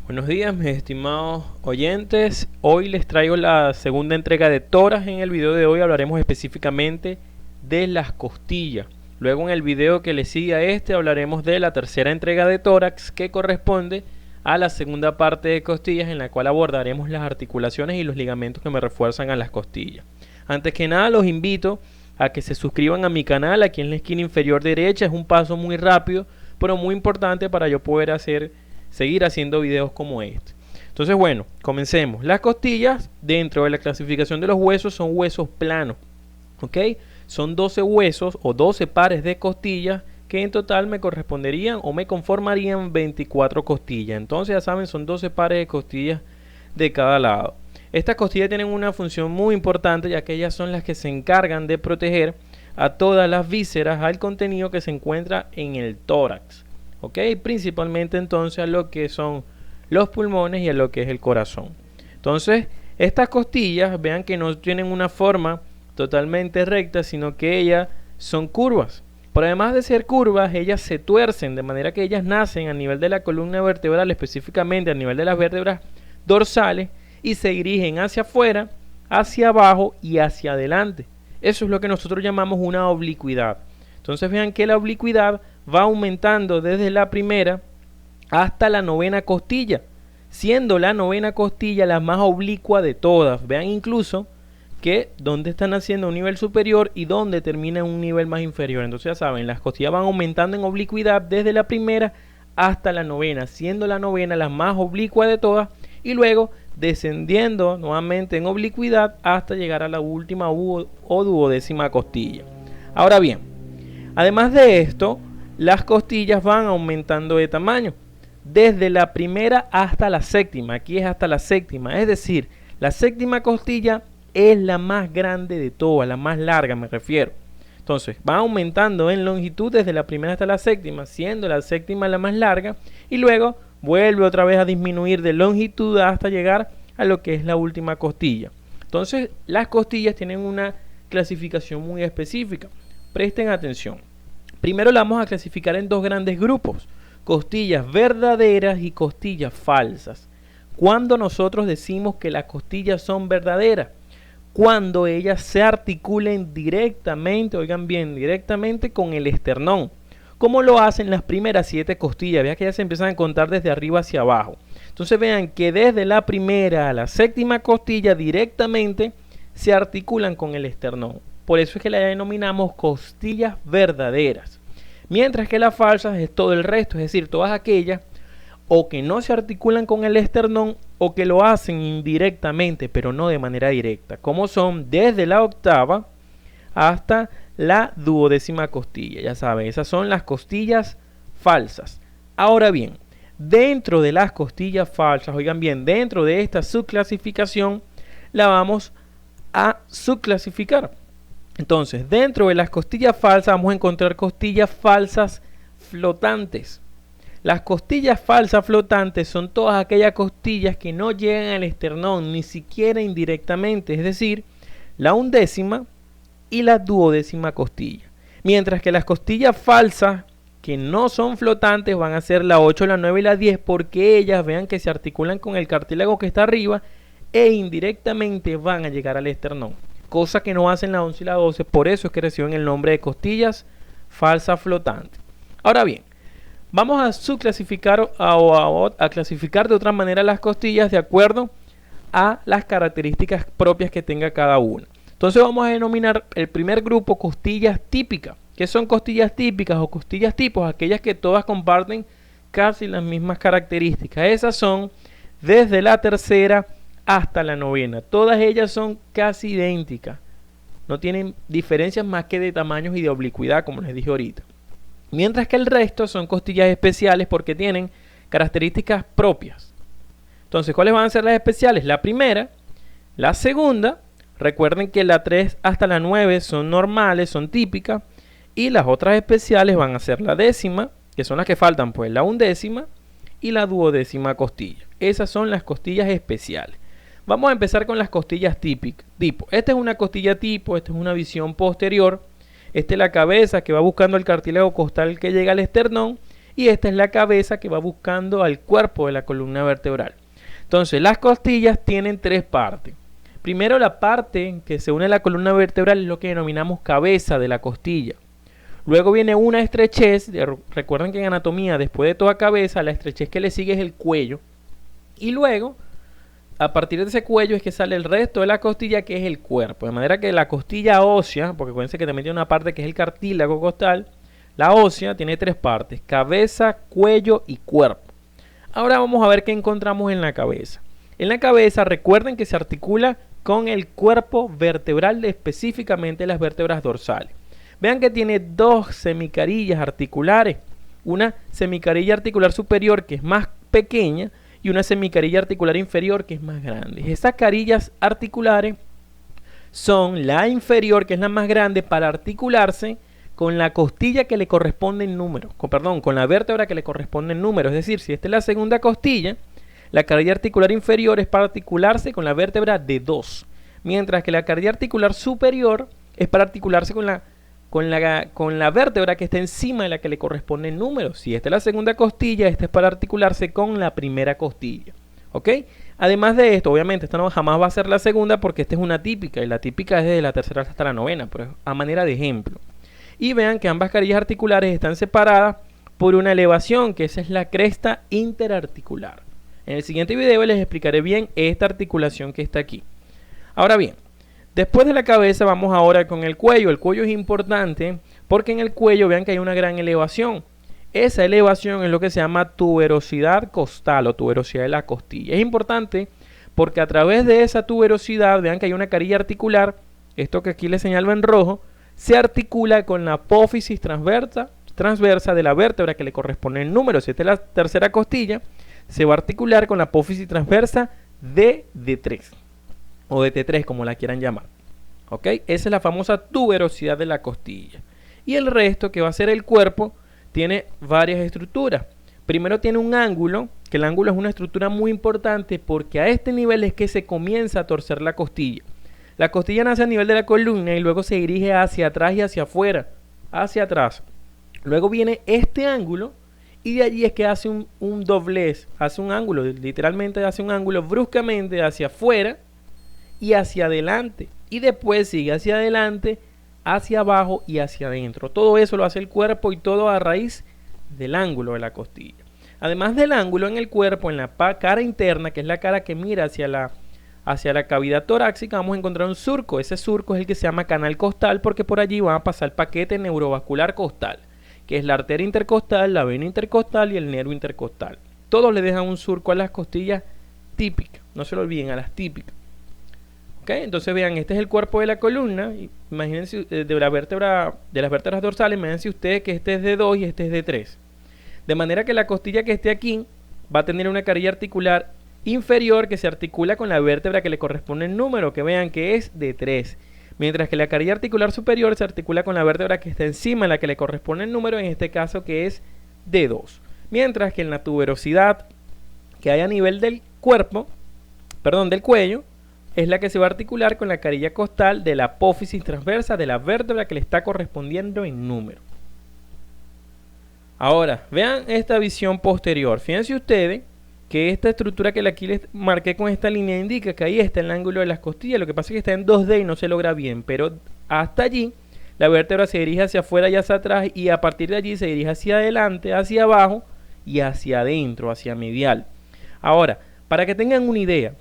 Buenos días, mis estimados oyentes. Hoy les traigo la segunda entrega de tórax. En el video de hoy hablaremos específicamente de las costillas. Luego en el video que le sigue a este hablaremos de la tercera entrega de tórax, que corresponde a la segunda parte de costillas, en la cual abordaremos las articulaciones y los ligamentos que me refuerzan a las costillas. Antes que nada, los invito a que se suscriban a mi canal aquí en la esquina inferior derecha. Es un paso muy rápido, pero muy importante para yo poder seguir haciendo videos como este. Entonces, bueno, comencemos. Las costillas, dentro de la clasificación de los huesos, son huesos planos, ¿ok? Son 12 huesos o 12 pares de costillas que en total me corresponderían o me conformarían 24 costillas. Entonces, ya saben, son 12 pares de costillas de cada lado. Estas costillas tienen una función muy importante, ya que ellas son las que se encargan de proteger a todas las vísceras, al contenido que se encuentra en el tórax. ¿Ok? Principalmente entonces a lo que son los pulmones y a lo que es el corazón. Entonces, estas costillas, vean que no tienen una forma totalmente recta, sino que ellas son curvas. Pero además de ser curvas, ellas se tuercen, de manera que ellas nacen a nivel de la columna vertebral, específicamente a nivel de las vértebras dorsales, y se dirigen hacia afuera, hacia abajo y hacia adelante. Eso es lo que nosotros llamamos una oblicuidad. Entonces vean que la oblicuidad va aumentando desde la primera hasta la novena costilla, siendo la novena costilla la más oblicua de todas. Vean incluso que donde están haciendo un nivel superior y donde termina un nivel más inferior. Entonces ya saben, las costillas van aumentando en oblicuidad desde la primera hasta la novena, siendo la novena la más oblicua de todas, y luego descendiendo nuevamente en oblicuidad hasta llegar a la última o duodécima costilla. Ahora bien, además de esto, las costillas van aumentando de tamaño desde la primera hasta la séptima. Aquí es hasta la séptima, es decir, la séptima costilla es la más grande de todas, la más larga me refiero. Entonces va aumentando en longitud desde la primera hasta la séptima, siendo la séptima la más larga, y luego vuelve otra vez a disminuir de longitud hasta llegar a lo que es la última costilla. Entonces las costillas tienen una clasificación muy específica. Presten atención. Primero la vamos a clasificar en dos grandes grupos: costillas verdaderas y costillas falsas. Cuando nosotros decimos que las costillas son verdaderas, cuando ellas se articulen directamente, oigan bien, directamente con el esternón, como lo hacen las primeras 7 costillas. Vean que ya se empiezan a contar desde arriba hacia abajo. Entonces vean que desde la primera a la séptima costilla directamente se articulan con el esternón. Por eso es que la denominamos costillas verdaderas. Mientras que las falsas es todo el resto, es decir, todas aquellas o que no se articulan con el esternón o que lo hacen indirectamente, pero no de manera directa, como son desde la octava hasta la duodécima costilla. Ya saben, esas son las costillas falsas. Ahora bien, dentro de las costillas falsas, oigan bien, dentro de esta subclasificación la vamos a subclasificar. Entonces, dentro de las costillas falsas vamos a encontrar costillas falsas flotantes. Las costillas falsas flotantes son todas aquellas costillas que no llegan al esternón, ni siquiera indirectamente, es decir, la undécima y la duodécima costilla. Mientras que las costillas falsas que no son flotantes van a ser la 8, la 9 y la 10, porque ellas, vean que se articulan con el cartílago que está arriba e indirectamente van a llegar al esternón, cosa que no hacen la 11 y la 12. Por eso es que reciben el nombre de costillas falsas flotantes. Ahora bien, vamos a subclasificar a clasificar de otra manera las costillas de acuerdo a las características propias que tenga cada una. Entonces vamos a denominar el primer grupo costillas típicas. ¿Qué son costillas típicas o costillas tipos? Aquellas que todas comparten casi las mismas características. Esas son desde la tercera hasta la novena. Todas ellas son casi idénticas. No tienen diferencias más que de tamaños y de oblicuidad, como les dije ahorita. Mientras que el resto son costillas especiales porque tienen características propias. Entonces, ¿cuáles van a ser las especiales? La primera, la segunda. Recuerden que la 3 hasta la 9 son normales, son típicas. Y las otras especiales van a ser la décima, que son las que faltan, pues la undécima y la duodécima costilla. Esas son las costillas especiales. Vamos a empezar con las costillas típicas. Esta es una costilla tipo, esta es una visión posterior. Esta es la cabeza que va buscando el cartílago costal que llega al esternón. y esta es la cabeza que va buscando al cuerpo de la columna vertebral. Entonces, las costillas tienen tres partes. Primero, la parte que se une a la columna vertebral es lo que denominamos cabeza de la costilla. Luego viene una estrechez. Recuerden que en anatomía, después de toda cabeza, la estrechez que le sigue es el cuello. Y luego, a partir de ese cuello es que sale el resto de la costilla, que es el cuerpo. De manera que la costilla ósea, porque acuérdense que también tiene una parte que es el cartílago costal, la ósea tiene tres partes: cabeza, cuello y cuerpo. Ahora vamos a ver qué encontramos en la cabeza. En la cabeza, recuerden que se articula con el cuerpo vertebral, específicamente las vértebras dorsales. Vean que tiene dos semicarillas articulares. Una semicarilla articular superior, que es más pequeña, y una semicarilla articular inferior, que es más grande. Esas carillas articulares son la inferior, que es la más grande, para articularse con la costilla que le corresponde en número, con la vértebra que le corresponde en número. Es decir, si esta es la segunda costilla, la carilla articular inferior es para articularse con la vértebra de 2, mientras que la carilla articular superior es para articularse con la vértebra que está encima de la que le corresponde el número. Si esta es la segunda costilla, esta es para articularse con la primera costilla. ¿Ok? Además de esto, obviamente, esta no jamás va a ser la segunda porque esta es una típica, y la típica es desde la tercera hasta la novena, pero es a manera de ejemplo. Y vean que ambas carillas articulares están separadas por una elevación, que esa es la cresta interarticular. En el siguiente video les explicaré bien esta articulación que está aquí. Ahora bien, después de la cabeza vamos ahora con el cuello. El cuello es importante porque en el cuello vean que hay una gran elevación. Esa elevación es lo que se llama tuberosidad costal o tuberosidad de la costilla. Es importante porque a través de esa tuberosidad, vean que hay una carilla articular, esto que aquí les señalo en rojo, se articula con la apófisis transversa de la vértebra que le corresponde el número. Si esta es la tercera costilla, se va a articular con la apófisis transversa de D3 o de T3, como la quieran llamar. ¿Ok? Esa es la famosa tuberosidad de la costilla. Y el resto, que va a ser el cuerpo, tiene varias estructuras. Primero tiene un ángulo, que el ángulo es una estructura muy importante porque a este nivel es que se comienza a torcer la costilla. La costilla nace a nivel de la columna y luego se dirige hacia atrás y hacia afuera, hacia atrás. Luego viene este ángulo y de allí es que hace un doblez, hace un ángulo, literalmente hace un ángulo bruscamente hacia afuera y hacia adelante. Y después sigue hacia adelante, hacia abajo y hacia adentro. Todo eso lo hace el cuerpo y todo a raíz del ángulo de la costilla. Además del ángulo en el cuerpo, en la cara interna, que es la cara que mira hacia la cavidad torácica, vamos a encontrar un surco. Ese surco es el que se llama canal costal porque por allí va a pasar el paquete neurovascular costal, que es la arteria intercostal, la vena intercostal y el nervio intercostal. Todos le dejan un surco a las costillas típicas, no se lo olviden, a las típicas. ¿Ok? Entonces vean, este es el cuerpo de la columna. Imagínense de las vértebras dorsales, imagínense ustedes que este es de 2 y este es de 3. De manera que la costilla que esté aquí va a tener una carilla articular inferior que se articula con la vértebra que le corresponde el número, que vean que es de 3. Mientras que la carilla articular superior se articula con la vértebra que está encima, en la que le corresponde el número, en este caso que es de 2. Mientras que en la tuberosidad que hay a nivel del cuerpo, del cuello, es la que se va a articular con la carilla costal de la apófisis transversa de la vértebra que le está correspondiendo en número. Ahora, vean esta visión posterior. Fíjense ustedes que esta estructura que aquí les marqué con esta línea indica que ahí está el ángulo de las costillas. Lo que pasa es que está en 2D y no se logra bien, pero hasta allí la vértebra se dirige hacia afuera y hacia atrás, y a partir de allí se dirige hacia adelante, hacia abajo y hacia adentro, hacia medial. Ahora, para que tengan una idea,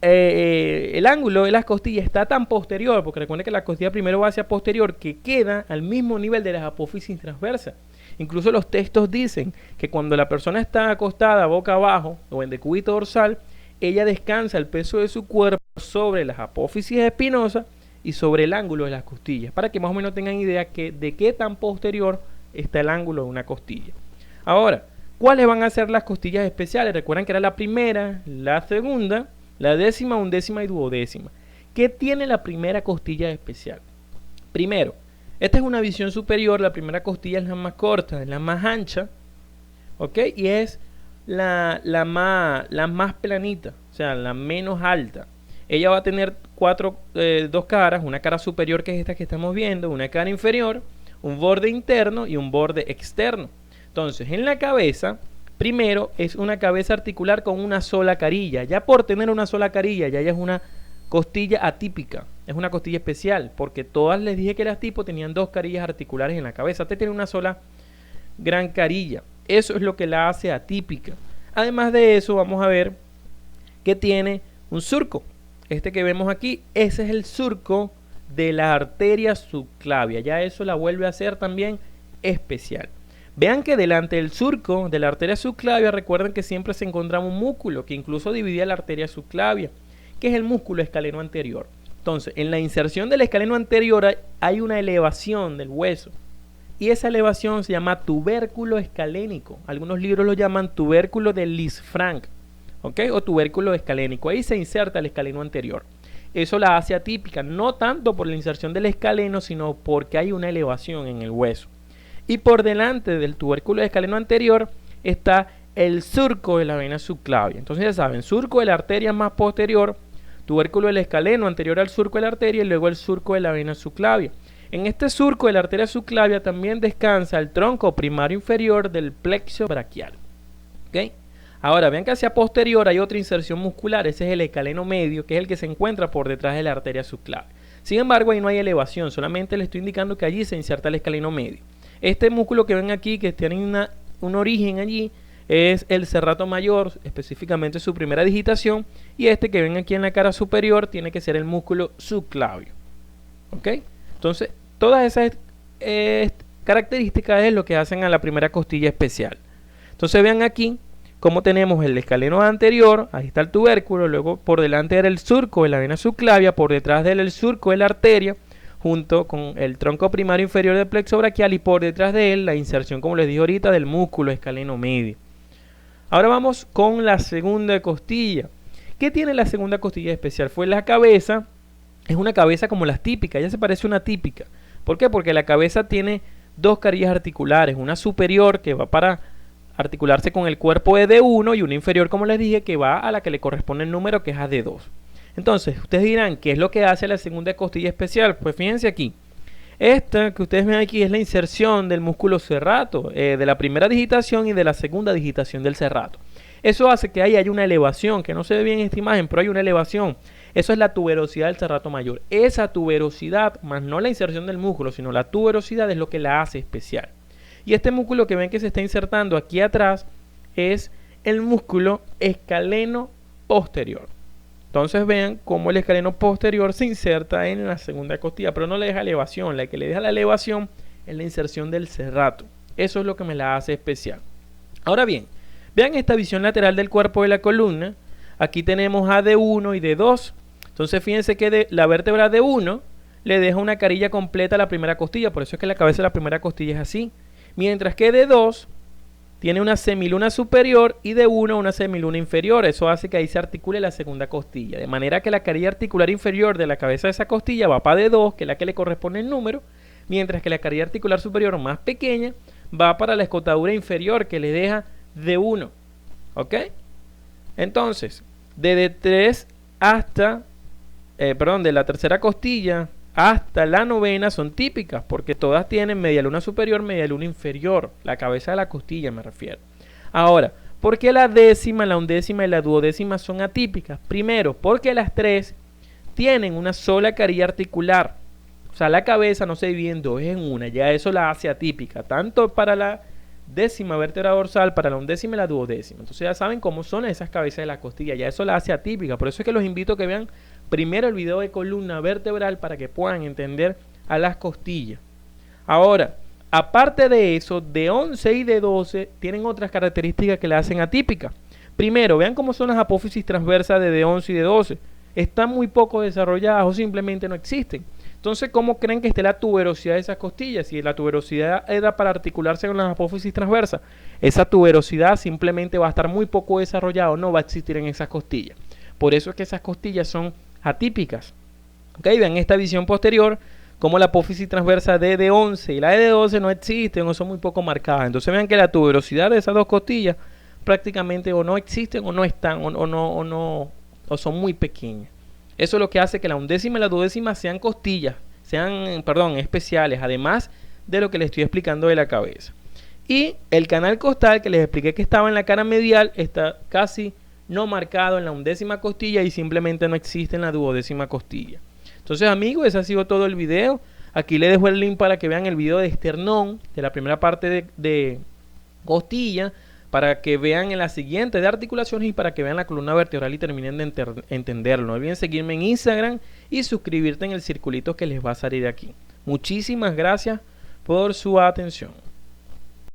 el ángulo de las costillas está tan posterior, porque recuerden que la costilla primero va hacia posterior, que queda al mismo nivel de las apófisis transversas. Incluso los textos dicen que cuando la persona está acostada boca abajo o en decúbito dorsal, ella descansa el peso de su cuerpo sobre las apófisis espinosas y sobre el ángulo de las costillas, para que más o menos tengan idea de qué tan posterior está el ángulo de una costilla. Ahora, ¿cuáles van a ser las costillas especiales? Recuerden que era la primera, la segunda, la décima, undécima y duodécima. ¿Qué tiene la primera costilla especial? Primero, esta es una visión superior. La primera costilla es la más corta, es la más ancha, ¿ok? Y es la más planita, o sea, la menos alta. Ella va a tener dos caras, una cara superior que es esta que estamos viendo, una cara inferior, un borde interno y un borde externo. Entonces, en la cabeza, primero es una cabeza articular con una sola carilla. Ya por tener una sola carilla, ya es una costilla atípica, es una costilla especial, porque todas les dije que las tipo tenían dos carillas articulares en la cabeza. Este tiene una sola gran carilla. Eso es lo que la hace atípica. Además de eso, vamos a ver que tiene un surco. Este que vemos aquí, ese es el surco de la arteria subclavia. Ya eso la vuelve a hacer también especial. Vean que delante del surco de la arteria subclavia, recuerden que siempre se encontraba un músculo que incluso dividía la arteria subclavia, que es el músculo escaleno anterior. Entonces, en la inserción del escaleno anterior hay una elevación del hueso. Y esa elevación se llama tubérculo escalénico. Algunos libros lo llaman tubérculo de Lisfranc, ¿ok? O tubérculo escalénico. Ahí se inserta el escaleno anterior. Eso la hace atípica, no tanto por la inserción del escaleno, sino porque hay una elevación en el hueso. Y por delante del tubérculo de escaleno anterior está el surco de la vena subclavia. Entonces ya saben, surco de la arteria más posterior, tubérculo del escaleno anterior al surco de la arteria y luego el surco de la vena subclavia. En este surco de la arteria subclavia también descansa el tronco primario inferior del plexo braquial. ¿Okay? Ahora vean que hacia posterior hay otra inserción muscular, ese es el escaleno medio, que es el que se encuentra por detrás de la arteria subclavia. Sin embargo, ahí no hay elevación, solamente les estoy indicando que allí se inserta el escaleno medio. Este músculo que ven aquí, que tiene un origen allí, es el serrato mayor, específicamente su primera digitación, y este que ven aquí en la cara superior tiene que ser el músculo subclavio. ¿Ok? Entonces, todas esas características es lo que hacen a la primera costilla especial. Entonces vean aquí cómo tenemos el escaleno anterior, ahí está el tubérculo, luego por delante era el surco de la vena subclavia, por detrás de él el surco de la arteria, junto con el tronco primario inferior del plexo braquial y por detrás de él la inserción, como les dije ahorita, del músculo escaleno medio. Ahora vamos con la segunda costilla. ¿Qué tiene la segunda costilla especial? Fue la cabeza, es una cabeza como las típicas, ya se parece a una típica. ¿Por qué? Porque la cabeza tiene dos carillas articulares, una superior que va para articularse con el cuerpo de D1 y una inferior, como les dije, que va a la que le corresponde el número, que es a D2. Entonces, ustedes dirán, ¿qué es lo que hace la segunda costilla especial? Pues fíjense aquí. Esta que ustedes ven aquí es la inserción del músculo serrato, de la primera digitación y de la segunda digitación del serrato. Eso hace que ahí haya una elevación, que no se ve bien en esta imagen, pero hay una elevación. Eso es la tuberosidad del serrato mayor. Esa tuberosidad, más no la inserción del músculo, sino la tuberosidad es lo que la hace especial. Y este músculo que ven que se está insertando aquí atrás es el músculo escaleno posterior. Entonces vean cómo el escaleno posterior se inserta en la segunda costilla, pero no le deja elevación. La que le deja la elevación es la inserción del serrato. Eso es lo que me la hace especial. Ahora bien, vean esta visión lateral del cuerpo de la columna. Aquí tenemos a D1 y D2. Entonces fíjense que la vértebra D1 le deja una carilla completa a la primera costilla. Por eso es que la cabeza de la primera costilla es así. Mientras que D2 tiene una semiluna superior y D1 una semiluna inferior. Eso hace que ahí se articule la segunda costilla. De manera que la carilla articular inferior de la cabeza de esa costilla va para D2, que es la que le corresponde el número, mientras que la carilla articular superior más pequeña va para la escotadura inferior, que le deja D1. ¿Ok? Entonces, de D3 hasta, de la tercera costilla hasta la novena son típicas, porque todas tienen medialuna superior, medialuna inferior, la cabeza de la costilla me refiero. Ahora, ¿por qué la décima, la undécima y la duodécima son atípicas? Primero, porque las tres tienen una sola carilla articular, o sea, la cabeza no se divide en dos, es en una, ya eso la hace atípica, tanto para la décima vértebra dorsal, para la undécima y la duodécima. Entonces ya saben cómo son esas cabezas de la costilla, ya eso la hace atípica. Por eso es que los invito a que vean primero el video de columna vertebral para que puedan entender a las costillas. Ahora, aparte de eso, de 11 y de 12 tienen otras características que la hacen atípica. Primero, vean cómo son las apófisis transversas de D11 y de 12. Están muy poco desarrolladas o simplemente no existen. Entonces, ¿cómo creen que esté la tuberosidad de esas costillas? Si la tuberosidad era para articularse con las apófisis transversas, esa tuberosidad simplemente va a estar muy poco desarrollada o no va a existir en esas costillas. Por eso es que esas costillas son atípicas. ¿Ok? Vean esta visión posterior, como la apófisis transversa de D11 y la de D12 no existen o son muy poco marcadas. Entonces vean que la tuberosidad de esas dos costillas prácticamente o no existen o no están o son muy pequeñas. Eso es lo que hace que la undécima y la duodécima sean costillas, especiales, además de lo que les estoy explicando de la cabeza. Y el canal costal que les expliqué que estaba en la cara medial está casi no marcado en la 11ª costilla y simplemente no existe en la 12ª costilla. Entonces, amigos, ese ha sido todo el video. Aquí les dejo el link para que vean el video de esternón, de la primera parte de costilla, para que vean en la siguiente de articulaciones y para que vean la columna vertebral y terminen de entenderlo. No olviden seguirme en Instagram y suscribirte en el circulito que les va a salir aquí. Muchísimas gracias por su atención.